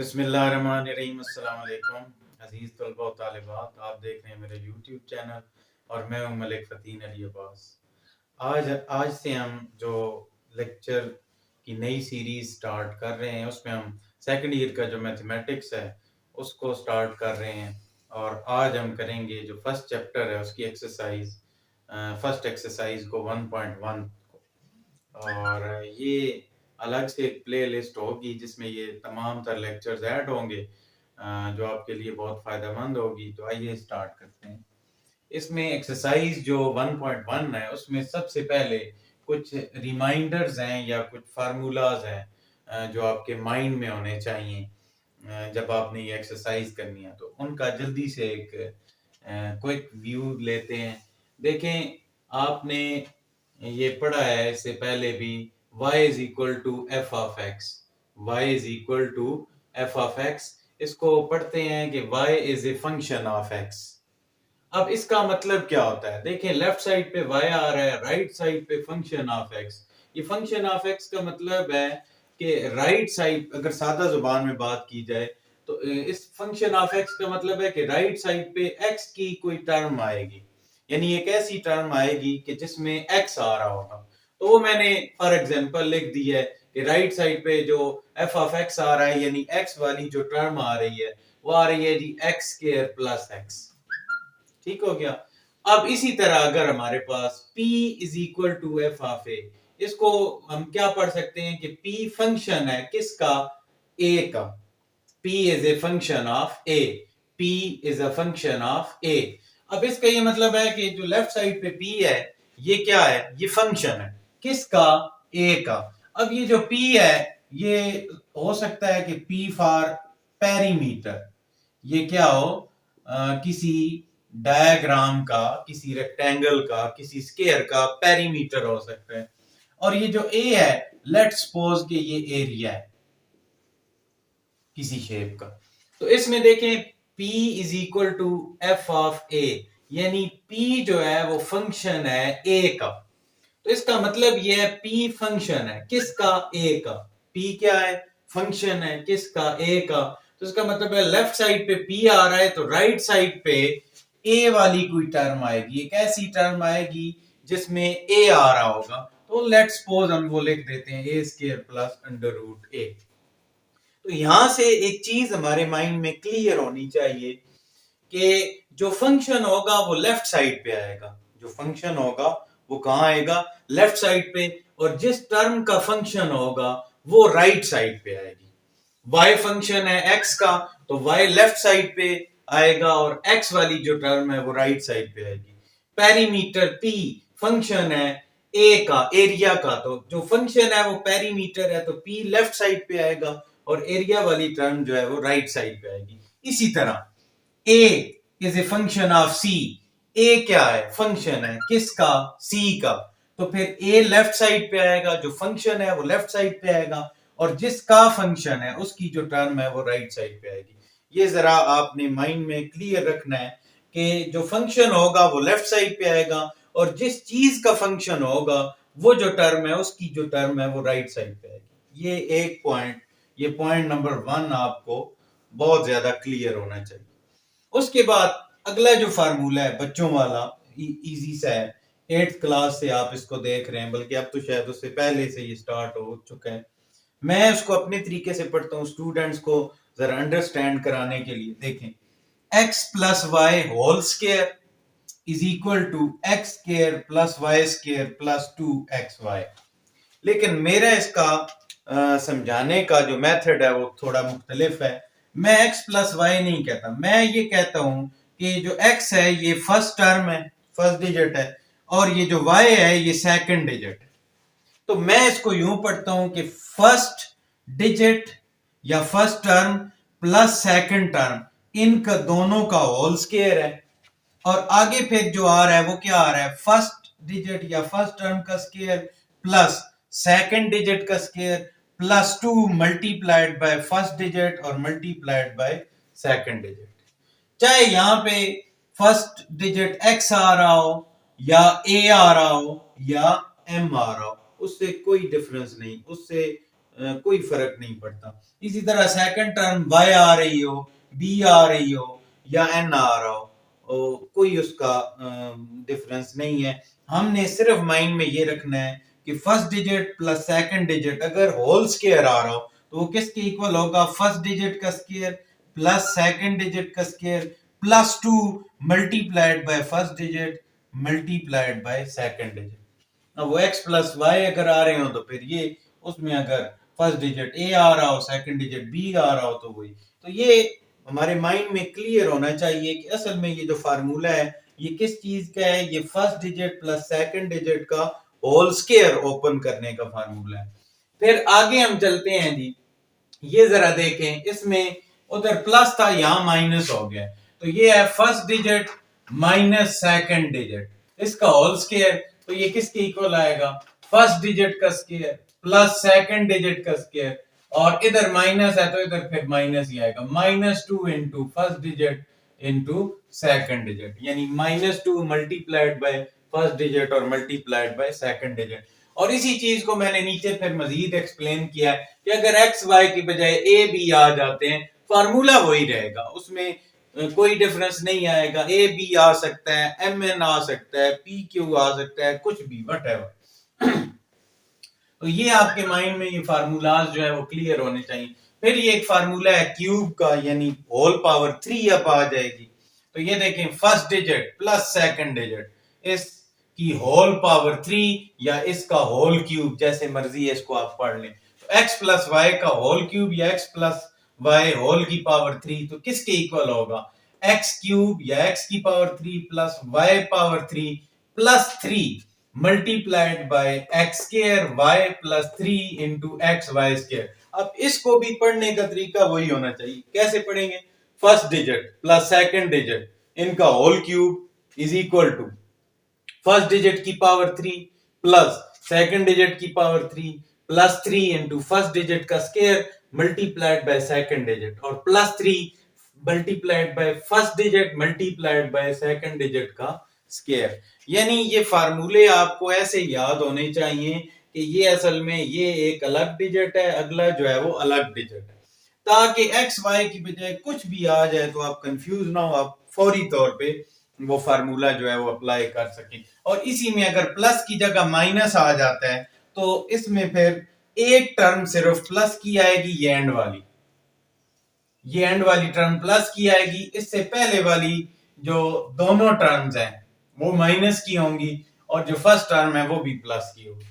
बिस्मिल्लाहिर्रहमानिर्रहीम। अस्सलाम वालेकुम अज़ीज़ तलबा व तालिबात, आप देख रहे हैं मेरे यूट्यूब चैनल और मैं हूं मलिक फ़तीन अली अब्बास। आज आज से हम जो लेक्चर की नई सीरीज़ स्टार्ट कर रहे हैं उसमें हम सेकंड ईयर का जो मैथमेटिक्स है उसको स्टार्ट कर रहे हैं और आज हम करेंगे जो फर्स्ट चैप्टर है उसकी एक्सरसाइज, फर्स्ट एक्सरसाइज को 1.1 और ये अलग से एक प्लेलिस्ट होगी जिसमें ये तमाम तर लेक्चर्स ऐड होंगे, जो आपके लिए बहुत फ़ायदेमंद होगी। तो आइए स्टार्ट करते हैं। इसमें एक्सरसाइज जो 1.1 है उसमें सबसे पहले कुछ रिमाइंडर्स हैं या कुछ फार्मूलाज हैं, जो आपके माइंड में होने चाहिए जब आपने ये एक्सरसाइज करनी है। तो उनका जल्दी से एक क्विक व्यू लेते हैं। देखें, आपने ये पढ़ा है इससे पहले भी, y is equal to F of x, y is equal to F of x. इसको पढ़ते हैं कि y is a function of x। अब इसका मतलब क्या होता है? देखें, लेफ्ट साइड पे y आ रहा है, राइट साइड पे फंक्शन ऑफ x। ये फंक्शन ऑफ x का मतलब है कि राइट साइड, अगर सादा जुबान में बात की जाए तो इस फंक्शन ऑफ x का मतलब है कि राइट साइड पे x की कोई टर्म आएगी, यानी एक ऐसी टर्म आएगी कि जिसमें x आ रहा होगा। तो वो मैंने फॉर एग्जांपल लिख दी है कि राइट साइड पे जो f ऑफ x आ रहा है, यानी x वाली जो टर्म आ रही है वो आ रही है जी x स्क्वायर प्लस x। ठीक हो गया। अब इसी तरह अगर हमारे पास p is equal to F of A, इसको हम क्या पढ़ सकते हैं कि p फंक्शन है किसका? a का। p is a function of a, p is a function of a। अब इसका ये मतलब है कि जो लेफ्ट साइड पे p है ये क्या है? ये फंक्शन है किसका? a का। अब ये जो p है ये हो सकता है कि p फॉर पेरीमीटर, ये क्या हो, किसी डायग्राम का, किसी रेक्टेंगल का, किसी स्क्वायर का पेरीमीटर हो सकता है। और ये जो a है, लेट्स सपोज कि ये एरिया है किसी शेप का। तो इसमें देखें p is equal to F of a, यानी p जो है वो फंक्शन है a का। तो इसका मतलब ये है p फंक्शन है किसका? a का। p क्या है? फंक्शन है किसका? a का। तो इसका मतलब है लेफ्ट साइड पे p आ रहा है तो राइट साइड पे a वाली कोई टर्म आएगी, एक ऐसी टर्म आएगी जिसमें a आ रहा होगा। तो लेट्स सपोज हम वो लिख देते हैं a square plus under root a। तो यहां से एक चीज हमारे माइंड में क्लियर होनी चाहिए कि जो फंक्शन होगा वो लेफ्ट साइड पे आएगा। जो फंक्शन होगा वो कहां आएगा? लेफ्ट साइड पे। और जिस टर्म का फंक्शन होगा वो राइट साइड पे आएगी। y फंक्शन है x का तो y लेफ्ट साइड पे आएगा और x वाली जो टर्म है वो राइट साइड पे आएगी। पेरीमीटर p फंक्शन है a का, एरिया का। तो जो फंक्शन है वो पेरीमीटर है तो p लेफ्ट साइड पे आएगा और एरिया वाली टर्म जो है वो राइट साइड पे आएगी। इसी तरह a is a function of c, a क्या है? फंक्शन है किसका? c का। तो फिर a लेफ्ट साइड पे आएगा, जो फंक्शन है वो लेफ्ट साइड पे आएगा और जिसका फंक्शन है उसकी जो टर्म है वो राइट साइड पे आएगी। ये जरा आपने माइंड में क्लियर रखना है कि जो फंक्शन होगा वो लेफ्ट साइड पे आएगा और जिस चीज का फंक्शन होगा वो जो टर्म है उसकी जो टर्म है वो राइट साइड पे आएगी। ये एक पॉइंट, ये पॉइंट नंबर 1 आपको बहुत ज्यादा क्लियर होना चाहिए। उसके बाद अगला जो फार्मूला है बच्चों वाला, इजी सा है, 8th क्लास से आप इसको देख रहे हैं, बल्कि अब तो शायद उससे पहले से ये स्टार्ट हो चुका है। मैं उसको अपने तरीके से पढ़ता हूँ स्टूडेंट्स को जरा अंडरस्टैंड कराने के लिए। देखें, x plus y whole square is equal to x square plus y square plus 2xy। लेकिन मेरा इसका समझाने का जो मेथड है वो थोड़ा मुख्तलिफ है। मैं x प्लस वाई नहीं कहता, मैं ये कहता हूं कि जो x है ये फर्स्ट टर्म है, फर्स्ट डिजिट है, और ये जो y है ये सेकंड डिजिट है। तो मैं इसको यूं पढ़ता हूं कि फर्स्ट डिजिट या first term plus second term, इनका दोनों का होल स्क्वायर है। और आगे फिर जो आ रहा है वो क्या आ रहा है? फर्स्ट डिजिट या फर्स्ट टर्म का स्क्वायर प्लस सेकंड डिजिट का square plus 2 multiplied by first digit और मल्टीप्लाइड बाय सेकंड डिजिट। चाहे यहां पे फर्स्ट डिजिट x आ रहा हो या a आ रहा हो या m आ रहा हो, उससे कोई डिफरेंस नहीं, उससे कोई फर्क नहीं पड़ता। इसी तरह सेकंड टर्म y आ रही हो, b आ रही हो या n आ रहा हो, कोई उसका डिफरेंस नहीं है। हमने सिर्फ माइंड में ये रखना है कि first digit plus second digit अगर होल स्क्वायर आ रहा हो तो वो किसके इक्वल होगा, फर्स्ट डिजिट का स्क्वायर प्लस सेकंड डिजिट का square plus 2 multiplied by first digit multiplied by second digit. अब वो x प्लस वाई अगर आ रहे हो तो फिर ये उसमें अगर फर्स्ट डिजिट a आ रहा हो, सेकंड डिजिट b आ रहा हो तो वही। तो ये हमारे माइंड में क्लियर होना चाहिए कि असल में ये जो फार्मूला है ये किस चीज का है, ये first digit plus second digit का होल स्क्वायर ओपन करने का फार्मूला है। फिर आगे हम चलते हैं जी, ये जरा देखें, इसमें उधर प्लस था यहाँ माइनस हो गया, तो ये है first digit minus second digit, इसका होल स्क्वायर, तो ये किसके इक्वल आएगा, फर्स्ट डिजिट का स्क्वायर प्लस सेकंड डिजिट का स्क्वायर, और इधर माइनस है तो इधर फिर माइनस ही आएगा, -2 into first digit into second digit, यानी -2 मल्टीप्लाइड बाय फर्स्ट डिजिट और मल्टीप्लाइड बाय सेकंड डिजिट। और इसी चीज को मैंने नीचे फिर मजीद एक्सप्लेन किया है कि अगर एक्स वाई की बजाय ए बी आ जाते हैं फार्मूला वही रहेगा, उसमें कोई डिफरेंस नहीं आएगा, ए बी आ सकता है, एम एन आ सकता है, पी क्यू आ सकता है, कुछ भी व्हाटएवर। तो ये आपके माइंड में ये फार्मूलाज जो है वो क्लियर होने चाहिए। फिर ये एक फार्मूला है क्यूब का, यानी होल पावर 3 अब आ जाएगी। तो ये देखें, first digit plus second digit, इसकी होल पावर 3 या इसका होल क्यूब, जैसे मर्जी है इसको आप पढ़ लें। तो एक्स प्लस वाई का होल क्यूब या एक्स प्लस वाई होल की पावर 3 तो किसके इक्वल होगा, एक्स क्यूब या एक्स की power 3 plus y power 3 plus 3 multiplied by x square y plus 3 into x y square. अब इसको भी पढ़ने का तरीका वही होना चाहिए। कैसे पढ़ेंगे, first digit plus second digit इनका whole cube is equal to first digit की पावर 3 प्लस सेकंड डिजिट की power 3 plus 3 into first digit का square multiplied by second digit और plus 3 multiplied by first digit multiplied by second digit का square. यानी ये फार्मूले आपको ऐसे याद होने चाहिए कि ये असल में ये एक अलग डिजिट है, अगला जो है वो अलग डिजिट है, ताकि एक्स वाई की बजाय कुछ भी आ जाए तो आप कंफ्यूज ना हो, आप फौरी तौर पे वो फार्मूला जो है वो अप्लाई कर सकें। और इसी में अगर प्लस की जगह माइनस आ जाता है तो इसमें फिर एक टर्म सिर्फ प्लस की आएगी, ये एंड वाली टर्म प्लस की आएगी, इससे पहले वाली जो दोनों टर्म्स हैं वो माइनस की होंगी और जो फर्स्ट टर्म है वो भी प्लस की होगी।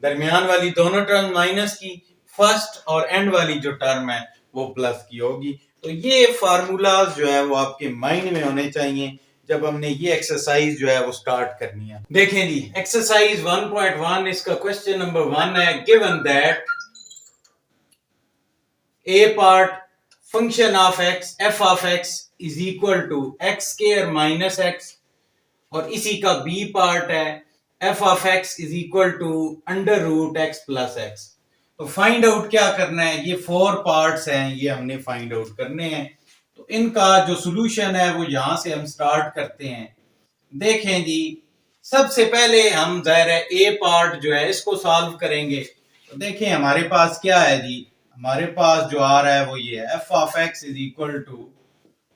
दरमियान वाली दोनों टर्म माइनस की, फर्स्ट और एंड वाली जो टर्म है वो प्लस की होगी। तो ये फार्मूलाज जो है वो आपके माइंड में होने चाहिए जब हमने ये एक्सरसाइज जो है वो स्टार्ट करनी है। देखें जी, एक्सरसाइज 1.1 इसका क्वेश्चन नंबर 1 है, given that A part function of x f of x is equal to x square minus x, और इसी का बी पार्ट है f of x is equal to under root x plus x. तो find out क्या करना है, ये 4 parts हैं, ये हमने फाइंड आउट करने हैं। तो इनका जो सॉल्यूशन है वो यहां से हम स्टार्ट करते हैं। देखें जी, सबसे पहले हम जाहिर है ए पार्ट जो है इसको सॉल्व करेंगे। तो देखें हमारे पास क्या है जी, हमारे पास जो आ रहा है वो ये है f of x is equal to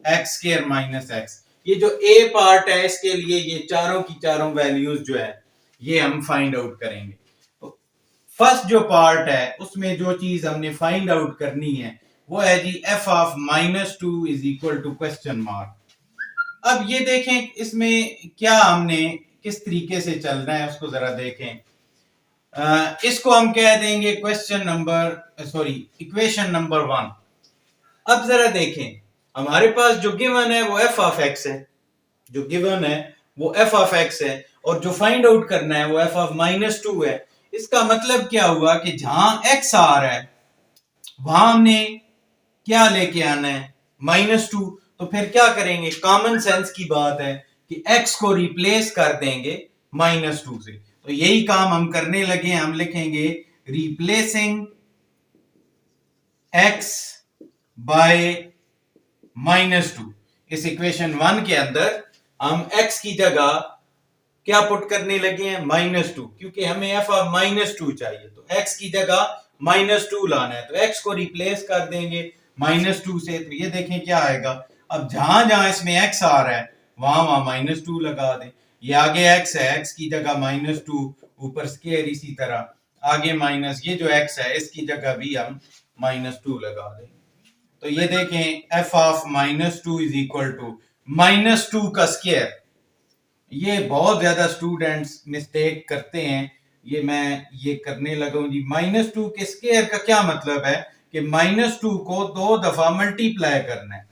x square minus x. ये जो ए पार्ट है इसके लिए ये चारों की चारों वैल्यूज जो है ये हम फाइंड आउट करेंगे। तो फर्स्ट जो पार्ट है उसमें जो चीज हमने फाइंड आउट करनी है वो है g f of -2 is equal to question mark. अब ये देखें इसमें क्या हमने किस तरीके से चलना है उसको जरा देखें। इसको हम कह देंगे इक्वेशन नंबर 1। अब जरा देखें हमारे पास जो गिवन है वो एफ ऑफ एक्स है, जो गिवन है वो एफ ऑफ एक्स है, और जो फाइंड आउट करना है वो एफ ऑफ -2 है। इसका मतलब क्या हुआ कि जहां एक्स आ रहा है वहां हमने क्या लेके आना है, -2। तो फिर क्या करेंगे, कॉमन सेंस की बात है कि x को रिप्लेस कर देंगे -2 से। तो यही काम हम करने लगे, हम लिखेंगे रिप्लेसिंग x बाय -2। इस इक्वेशन 1 के अंदर हम x की जगह क्या पुट करने लगे हैं, -2, क्योंकि हमें f ऑफ -2 चाहिए। तो x की जगह -2 लाना है, तो x को रिप्लेस कर देंगे -2 से, तो ये देखें क्या आएगा। अब जहां जहां इसमें x आ रहा है वहां वहां -2 लगा दें। ये आगे x है, x की जगह -2, ऊपर स्क्वायर इसी तरह आगे माइनस, ये जो x है इसकी जगह भी हम -2 लगा दें। तो ये देखें f of -2 is equal to -2 का स्क्वायर। ये बहुत ज्यादा स्टूडेंट्स मिस्टेक करते हैं, ये मैं ये करने लगा हूं जी। -2 के स्क्वायर का क्या मतलब है कि -2 को 2 दफा मल्टीप्लाई करना है,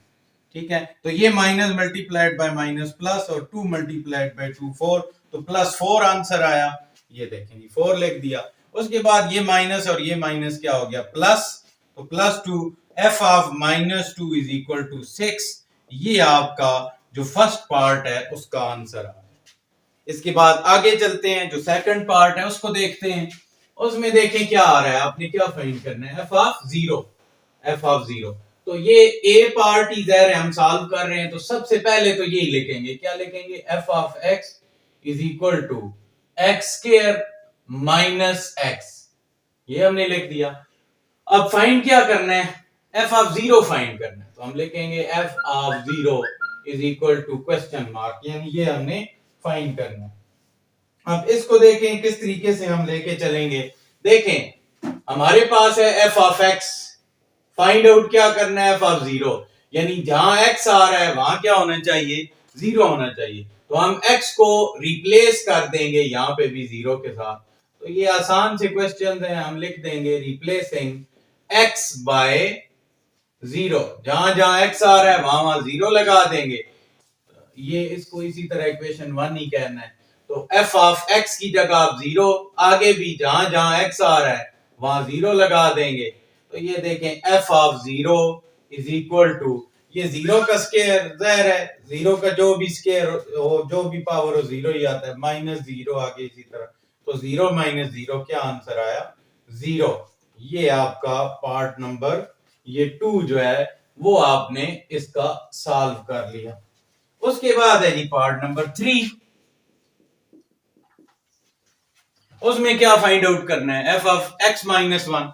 ठीक है। तो ये minus multiplied by minus plus और 2 मल्टीप्लाइड बाय 2 4, तो +4 आंसर आया। ये देखें जी 4 लिख दिया। उसके बाद ये माइनस और ये माइनस क्या हो गया प्लस, तो +2 f of -2 is equal to 6। ये आपका जो फर्स्ट पार्ट है उसका आंसर आ। इसके बाद आगे चलते हैं, जो सेकंड पार्ट है उसको देखते हैं। उसमें देखें क्या आ रहा है, आपने क्या फाइंड करना है, f ऑफ 0। f ऑफ 0, तो ये a पार्ट ही ज़ाहिर है हम सॉल्व कर रहे हैं, तो सबसे पहले तो यही लिखेंगे, क्या लिखेंगे, f of x is equal to x square minus x। ये हमने लिख दिया। अब फाइंड क्या करना है, f ऑफ 0 फाइंड करना है, तो हम लिखेंगे f of 0 is equal to question mark, यानी ये हमने फाइंड करना है। अब इसको देखें किस तरीके से हम लेके चलेंगे। देखें हमारे पास है f of x, find out क्या करना है, f ऑफ 0, यानी जहां x आ रहा है वहां क्या होना चाहिए, 0 होना चाहिए। तो हम x को रिप्लेस कर देंगे यहां पे भी 0 के साथ। तो ये आसान से क्वेश्चन है, हम लिख देंगे रिप्लेसिंग x बाय 0, जहां जहां x आ रहा है वहां वहां 0 लगा देंगे। ये इसको इसी तरह इक्वेशन 1 ही कहना है। तो f ऑफ x की जगह आप 0, आगे भी जहां जहां x आ रहा है वहां 0 लगा देंगे। तो ये देखें f of 0 is equal to, ये 0 का स्क्वायर ज़ाहिर है 0 का जो भी स्क्वायर हो, जो भी पावर हो 0 ही आता है, -0 आगे इसी तरह। तो 0 माइनस 0 क्या आंसर आया, 0। ये आपका पार्ट नंबर ये 2 जो है वो आपने इसका सॉल्व कर लिया। उसके बाद है जी पार्ट नंबर 3, उसमें क्या फाइंड आउट करना है, f ऑफ x माइनस 1।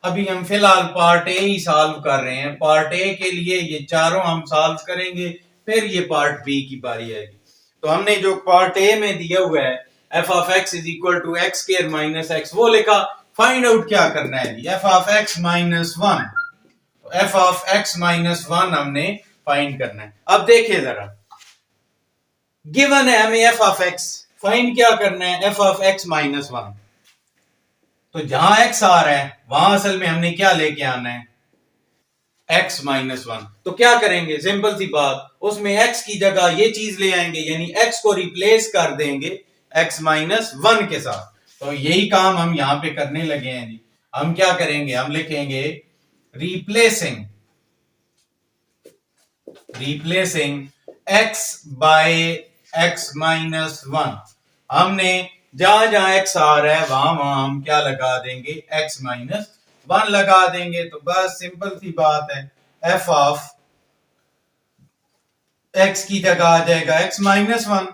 अभी हम फिलहाल पार्ट ए ही सॉल्व कर रहे हैं। पार्ट ए के लिए ये चारों हम सॉल्व करेंगे, फिर ये पार्ट बी की बारी आएगी। तो हमने जो पार्ट ए में दिया हुआ है f of x is equal to x square minus x, वो लिखा। फाइंड आउट क्या करना है जी, f ऑफ x माइनस 1। तो f ऑफ x माइनस 1 हमने फाइंड करना है। अब देखिए जरा, गिवन है हमें f ऑफ x, फाइंड क्या करना है, f ऑफ x माइनस 1। तो जहां x आ रहा है वहां असल में हमने क्या लेके आना है, x माइनस 1। तो क्या करेंगे, सिंपल सी बात, उसमें x की जगह ये चीज ले आएंगे, यानी x को रिप्लेस कर देंगे x माइनस 1 के साथ। तो यही काम हम यहां पे करने लगे हैं जी। हम क्या करेंगे, हम लिखेंगे replacing x by x minus 1। हमने जहां जहां x आ रहा है वहां वहां हम क्या लगा देंगे, x माइनस 1 लगा देंगे। तो बस सिंपल सी बात है, f ऑफ x की जगह आ जाएगा x minus 1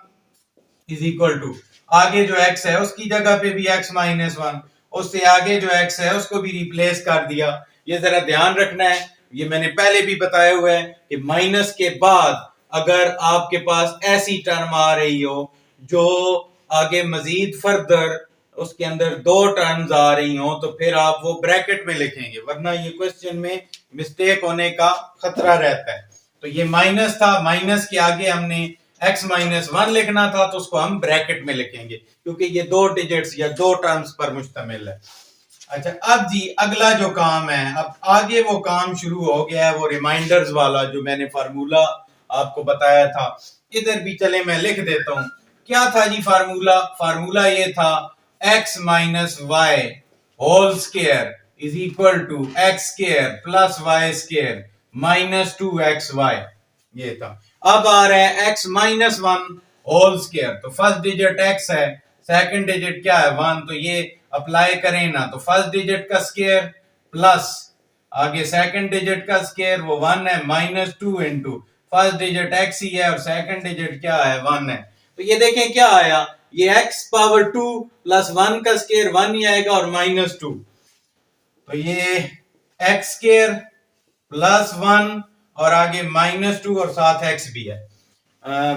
is equal to, आगे जो x है उसकी जगह पे भी x माइनस 1, उससे आगे जो x है उसको भी रिप्लेस कर दिया। ये जरा ध्यान रखना है, ये मैंने पहले भी बताया हुआ है कि माइनस के बाद अगर आपके पास ऐसी टर्म आ रही हो जो आगे मजीद फर्दर उसके अंदर 2 टर्म्स आ रही हो, तो फिर आप वो ब्रैकेट में लिखेंगे, वरना ये क्वेश्चन में मिस्टेक होने का खतरा रहता है। तो ये माइनस था, माइनस के आगे हमने x माइनस 1 लिखना था, तो उसको हम ब्रैकेट में लिखेंगे क्योंकि ये 2 डिजिट्स या 2 टर्म्स पर मुश्तमिल है। अच्छा, अब जी अगला जो काम है, अब आगे वो काम शुरू हो गया है, वो रिमाइंडर्स वाला जो मैंने फार्मूला आपको बताया था। इधर भी चले मैं लिख देता हूं, क्या था जी फार्मूला, फार्मूला ये था x minus y whole square is equal to x square plus y square minus 2xy, ये था। अब आ रहा है x माइनस 1 होल स्क्वायर, तो फर्स्ट डिजिट x है, सेकंड डिजिट क्या है 1, तो ये अप्लाई करें ना, तो फर्स्ट डिजिट का स्क्वायर प्लस आगे सेकंड डिजिट का स्क्वायर वो 1 है, minus 2 into first digit x ही है और सेकंड डिजिट क्या है 1 है। तो ये देखें क्या आया, ये x पावर 2 प्लस 1 का स्क्वायर 1 ही आएगा और माइनस 2। तो ये एक्स स्क्वायर प्लस 1 और आगे -2 और साथ एक्स भी है।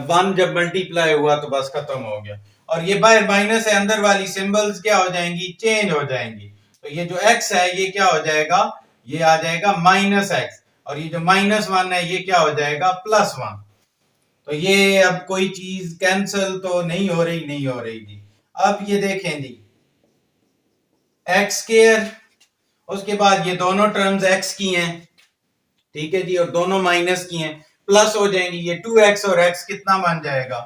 1 जब मल्टीप्लाई हुआ तो बस खत्म हो गया। और ये बाहर माइनस है, अंदर वाली सिंबल्स क्या हो जाएंगी, चेंज हो जाएंगी। तो ये जो x है ये क्या हो जाएगा, ये आ जाएगा -x, और ये जो -1 है ये क्या हो जाएगा, +1। तो ये अब कोई चीज कैंसिल तो नहीं हो रही जी। अब ये देखें जी, एक्स स्क्वायर, उसके बाद ये दोनों टर्म्स x की हैं, ठीक है जी, और दोनों माइनस की हैं, प्लस हो जाएंगी। ये 2x और x कितना बन जाएगा,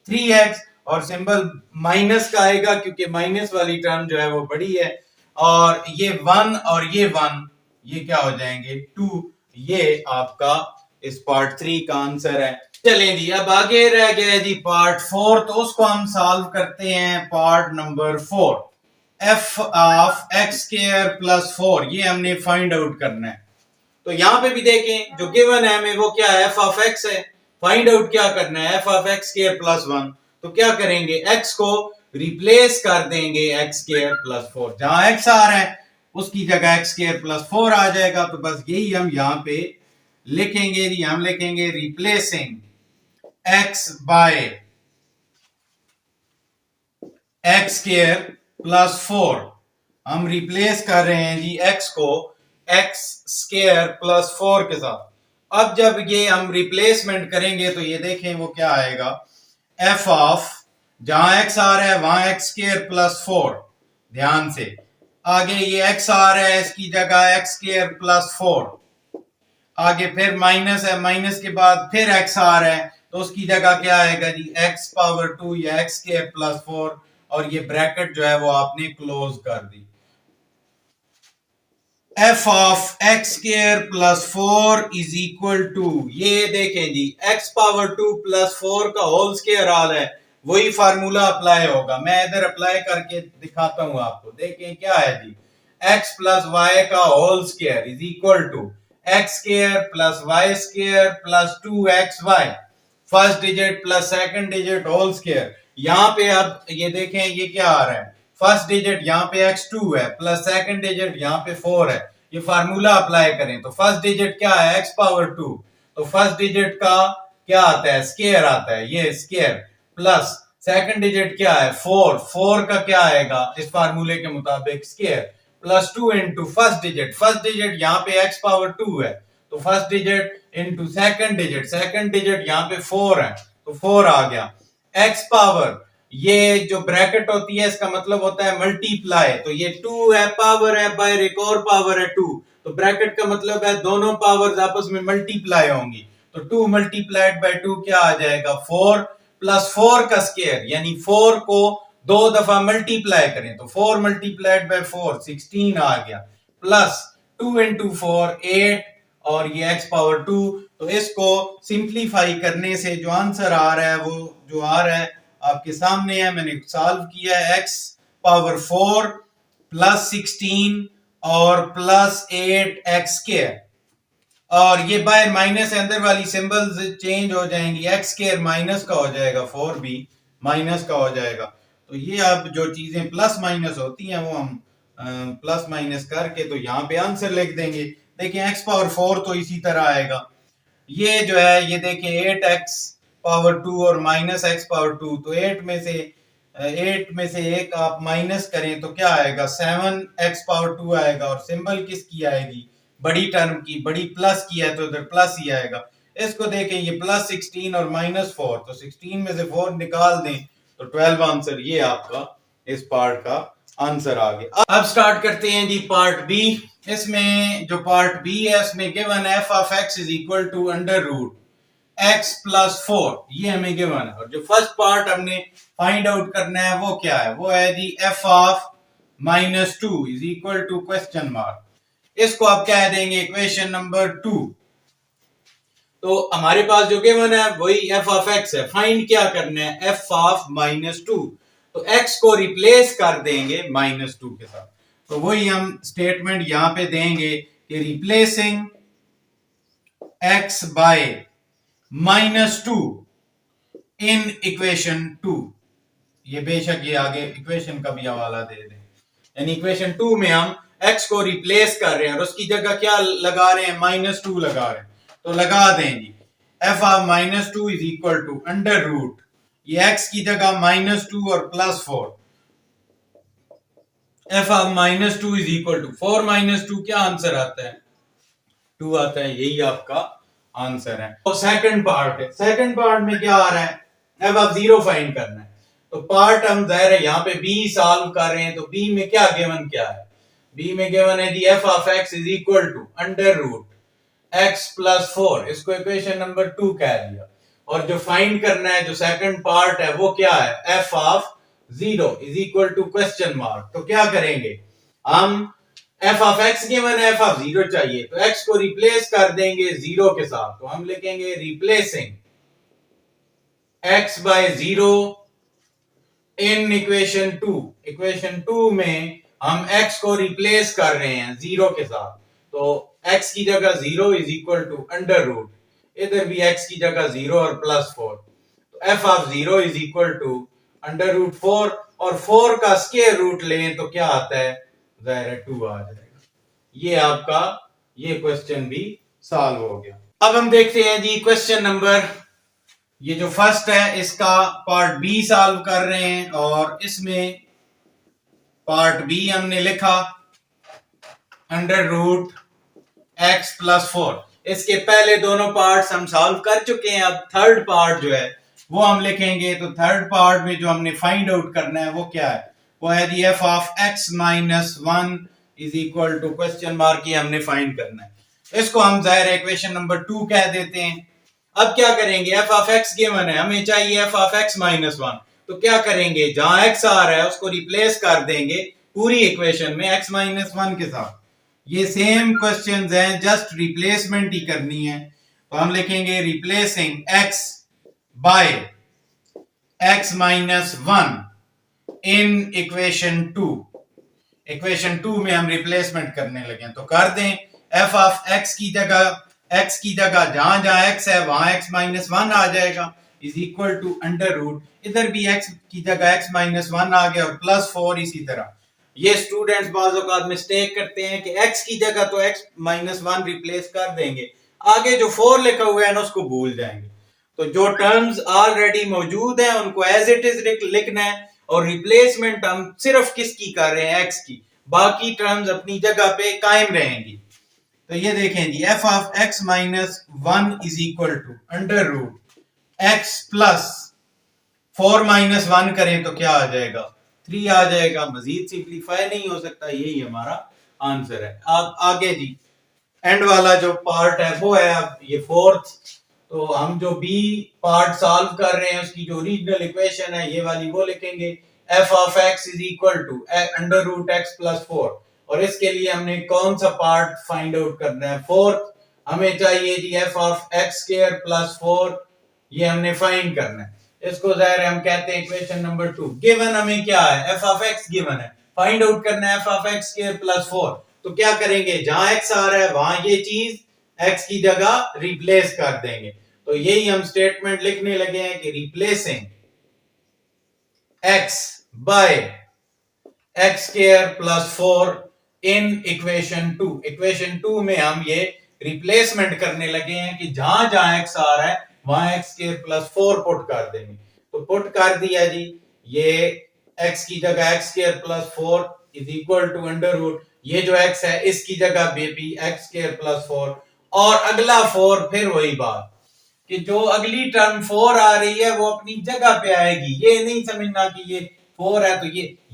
3x, और सिंबल माइनस का आएगा क्योंकि माइनस वाली टर्म जो है वो बड़ी है। और ये 1 और ये 1 ये क्या हो जाएंगे, 2। ये आपका इस पार्ट 3 का आंसर है। चलें जी, अब आगे रह गया जी पार्ट 4, तो उसको हम सॉल्व करते हैं। Part number 4, f of x square plus 4, ये हमने फाइंड आउट करना है। तो यहां पे भी देखें जो गिवन है हमें वो क्या है, f ऑफ x है। फाइंड आउट क्या करना है, f of x square plus 1। तो क्या करेंगे, x को रिप्लेस कर देंगे x स्क्वायर प्लस 4। जहां x आ रहा है उसकी जगह x स्क्वायर प्लस 4 आ जाएगा। तो बस यही हम यहां पे लिखेंगे जी, हम लिखेंगे replacing x by x square plus 4। हम रिप्लेस कर रहे हैं जी x को x स्क्वायर प्लस 4 के साथ। अब जब ये हम रिप्लेसमेंट करेंगे तो ये देखें वो क्या आएगा, f ऑफ, जहां x आ रहा है वहां x स्क्वायर प्लस 4, ध्यान से, आगे ये x आ रहा है इसकी जगह x स्क्वायर प्लस 4, आगे फिर माइनस है, माइनस के बाद फिर x आ रहा है तो उसकी जगह क्या आएगा जी, x पावर 2 या x स्क्वायर प्लस 4, और ये ब्रैकेट जो है वो आपने क्लोज कर दी। f of x square plus 4 is equal to, ये देखें जी, x पावर 2 प्लस 4 का होल स्क्वायर आ रहा है, वही फार्मूला अप्लाई होगा। मैं इधर अप्लाई करके दिखाता हूं आपको, देखें क्या है जी, x प्लस y का whole square is equal to x square plus y square plus 2xy, first digit plus second digit whole square. यहां पे अब ये देखें ये क्या आ रहा है, फर्स्ट डिजिट यहाँ पे x2 है प्लस सेकंड डिजिट यहाँ पे 4 है। ये फार्मूला अप्लाई करें तो फर्स्ट डिजिट क्या है, x पावर 2, तो फर्स्ट डिजिट का क्या आता है, स्क्वायर आता है, ये स्क्वायर, प्लस सेकंड डिजिट क्या है, 4, 4 का क्या आएगा इस फार्मूले के मुताबिक square, plus 2 into first digit यहाँ पे x पावर 2 है तो first digit into second digit यहाँ पे 4 है तो 4 आ गया, x पावर, ये जो ब्रैकेट होती है इसका मतलब होता है मल्टीप्लाई, तो ये 2 है, पावर है, बाय एक और पावर है 2, तो ब्रैकेट का मतलब है दोनों पावर्स आपस में मल्टीप्लाई होंगी। तो 2 मल्टीप्लाइड बाय 2 क्या आ जाएगा, 4, प्लस 4 का स्क्वायर, यानी 4 को 2 दफा मल्टीप्लाई करें तो 4 मल्टीप्लाइड बाय 4 16 आ गया, प्लस 2 इंटू 4 8, और ये x पावर 2। तो इसको सिंप्लीफाई करने से जो आंसर आ रहा है वो जो आ रहा है आपके सामने है, मैंने सॉल्व किया है, x पावर 4 प्लस 16 और प्लस 8 एक्स स्क्वायर, और ये बाय माइनस अंदर वाली सिंबल्स चेंज हो जाएंगी, एक्स स्क्वायर माइनस का हो जाएगा, 4 भी माइनस का हो जाएगा। तो ये अब जो चीजें प्लस माइनस होती हैं वो हम प्लस माइनस करके तो यहाँ पे आंसर लिख देंगे। देखिए x पावर 4 तो इसी तरह आएगा, ये जो है ये देखिए 8x पावर 2 और माइनस x पावर 2, तो 8 में से एक आप माइनस करें तो क्या आएगा, 7x पावर 2 आएगा, और सिंबल किसकी आएगी, बड़ी टर्म की, बड़ी प्लस की है तो इधर प्लस ही आएगा। इसको देखें ये प्लस 16 और माइनस 4, तो 16 में से 4 निकाल दें तो 12 आंसर, ये आपका इस पार्ट का आंसर आ गया। अब स्टार्ट करते हैं जी पार्ट बी। इसमें जो पार्ट बी है इसमें given f of x is equal to under root x plus 4, ये हमें गिवन है। और जो फर्स्ट पार्ट हमने फाइंड आउट करना है वो क्या है, वो है जी f of -2 is equal to question mark, इसको आप क्या देंगे, इक्वेशन नंबर 2। तो हमारे पास जो गिवन है वही f ऑफ x है, फाइंड क्या करना है, f ऑफ -2, तो x को रिप्लेस कर देंगे -2 के साथ। तो वही हम स्टेटमेंट यहां पे देंगे कि replacing x by -2 in equation 2, ये बेशक ये आगे इक्वेशन का भी हवाला दे दें, यानी इक्वेशन 2 में हम x को रिप्लेस कर रहे हैं और उसकी जगह क्या लगा रहे हैं, -2 लगा रहे हैं, तो लगा दें जी f of -2 is equal to under root, ये x की जगह -2 और +4, f of -2 is equal to 4 - 2 क्या आंसर आता है, 2 आता है, यही आपका आंसर है। तो सेकंड पार्ट है, सेकंड पार्ट में क्या आ रहा है, f ऑफ 0 फाइंड करना है। तो पार्ट हम जाहिर है यहाँ पे b सॉल्व कर रहे हैं, तो b में क्या गिवन क्या है, b में गिवन है जी f of x is equal to under root x plus 4, इसको इक्वेशन नंबर 2 कह दिया। और जो फाइंड करना है, जो सेकंड पार्ट है वो क्या है, f of 0 is equal to question mark. तो क्या करेंगे हम, f ऑफ x गिवन है, f ऑफ 0 चाहिए, तो x को रिप्लेस कर देंगे 0 के साथ, तो हम लिखेंगे replacing x by 0 in equation 2। Equation 2 में हम x को रिप्लेस कर रहे हैं 0 के साथ, तो x की जगह 0 is equal to under root, इधर भी x की जगह 0 और +4, तो f of 0 is equal to under root 4, और 4 का स्क्वायर रूट लें तो क्या आता है, जाहिर है 2 आ जाएगा। ये आपका ये क्वेश्चन भी सॉल्व हो गया। अब हम देखते हैं जी क्वेश्चन नंबर, ये जो फर्स्ट है इसका पार्ट बी सॉल्व कर रहे हैं, और इसमें पार्ट बी हमने लिखा अंडर रूट x प्लस 4। इसके पहले दोनों पार्ट्स हम सॉल्व कर चुके हैं, अब थर्ड पार्ट जो है वो हम लिखेंगे। तो थर्ड पार्ट में जो हमने फाइंड आउट करना है वो क्या है, वो है जी f of x minus 1 is equal to question mark, ये हमने फाइंड करना है। इसको हम जाहिर है इक्वेशन नंबर 2 कह देते हैं। अब क्या करेंगे, f ऑफ x गिवन है, हमें चाहिए f ऑफ x माइनस 1, तो क्या करेंगे, जहां x आ रहा है उसको रिप्लेस कर देंगे पूरी इक्वेशन में x माइनस 1 के साथ। ये सेम क्वेश्चंस हैं, जस्ट रिप्लेसमेंट ही करनी है, तो हम लिखेंगे replacing x by x minus 1 in equation 2। Equation 2 में हम रिप्लेसमेंट करने लगे, तो कर दें f ऑफ x की जगह जहां जहां x है वहां x माइनस 1 आ जाएगा, is equal to under root, इधर भी x की जगह x माइनस 1 आ गया और +4 इसी तरह। ये स्टूडेंट्स बाज़ औक़ात मिस्टेक करते हैं कि x की जगह तो x माइनस 1 रिप्लेस कर देंगे, आगे जो 4 लिखा हुआ है ना उसको भूल जाएंगे। तो जो टर्म्स ऑलरेडी मौजूद हैं उनको एज इट इज लिखना है, और रिप्लेसमेंट हम सिर्फ किसकी कर रहे हैं, x की, बाकी टर्म्स अपनी जगह पे कायम रहेंगी। तो ये देखें जी f of x minus 1 is equal to under root x plus 4 minus 1 करें तो क्या आ जाएगा, 3 आ जाएगा, मजीद सिंप्लीफाई नहीं हो सकता, यही हमारा आंसर है। अब आगे जी एंड वाला जो पार्ट है वो है अब ये फोर्थ, तो हम जो बी पार्ट सॉल्व कर रहे हैं उसकी जो ओरिजिनल इक्वेशन है ये वाली वो लिखेंगे, f of x is equal to under root x plus 4, और इसके लिए हमने कौन सा पार्ट फाइंड आउट करना है, फोर्थ। हमें चाहिए जी f of x square plus 4, ये हमने फाइंड करना है। इसको जाहिर है हम कहते हैं इक्वेशन नंबर 2। गिवन हमें क्या है, f ऑफ x गिवन है, फाइंड आउट करना है f of x square plus 4, तो क्या करेंगे, जहां x आ रहा है वहां ये चीज x की जगह रिप्लेस कर देंगे। तो यही हम स्टेटमेंट लिखने लगे हैं कि replacing x by x square plus 4 in equation 2। Equation 2 में हम ये रिप्लेसमेंट करने लगे हैं कि जहां जहां x आ रहा है वहां x स्क्वायर प्लस 4 पुट कर देंगे। तो पुट कर दिया जी, ये x की जगह x square plus 4 is equal to under root, ये जो x है इसकी जगह बेबी x स्क्वायर प्लस 4, और अगला 4 फिर वही बात कि जो अगली टर्म 4 आ रही है वो अपनी जगह पे आएगी। ये नहीं समझना कि ये 4 है तो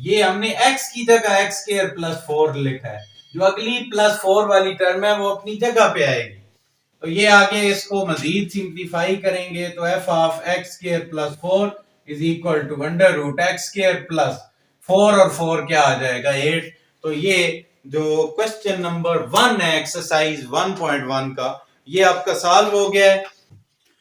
ये हमने x की जगह x स्क्वायर प्लस 4 लिखा है, जो अगली प्लस 4 वाली टर्म है वो अपनी जगह पे आएगी। तो ये आगे इसको मजीद सिंप्लीफाई करेंगे, तो f of x square plus 4 is equal to under root x square plus 4 और 4 क्या आ जाएगा 8। तो ये जो क्वेश्चन नंबर 1 है एक्सरसाइज 1.1 का, ये आपका सॉल्व हो गया है।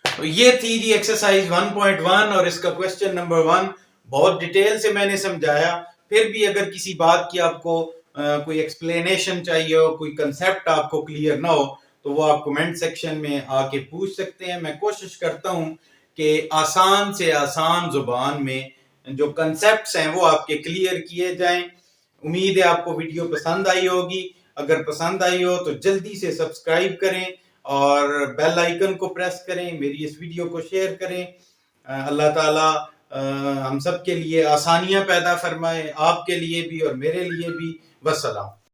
तो ये थी जी एक्सरसाइज 1.1 और इसका क्वेश्चन नंबर 1 बहुत डिटेल से मैंने समझाया। फिर भी अगर किसी बात की आपको कोई एक्सप्लेनेशन चाहिए हो, कोई कंसेप्ट आपको क्लियर ना हो, तो वो आप कमेंट सेक्शन में आके पूछ सकते हैं। मैं कोशिश करता हूं कि आसान से आसान जुबान में जो कंसेप्ट्स हैं वो आपके क्लियर किए जाएं। उम्मीद है आपको वीडियो पसंद आई होगी। अगर पसंद आई हो तो जल्दी से सब्सक्राइब करें और बेल आइकन को प्रेस करें, मेरी इस वीडियो को शेयर करें। अल्लाह ताला हम सब के लिए आसानियां पैदा फरमाए, आपके लिए भी और मेरे लिए भी। वस्सलाम।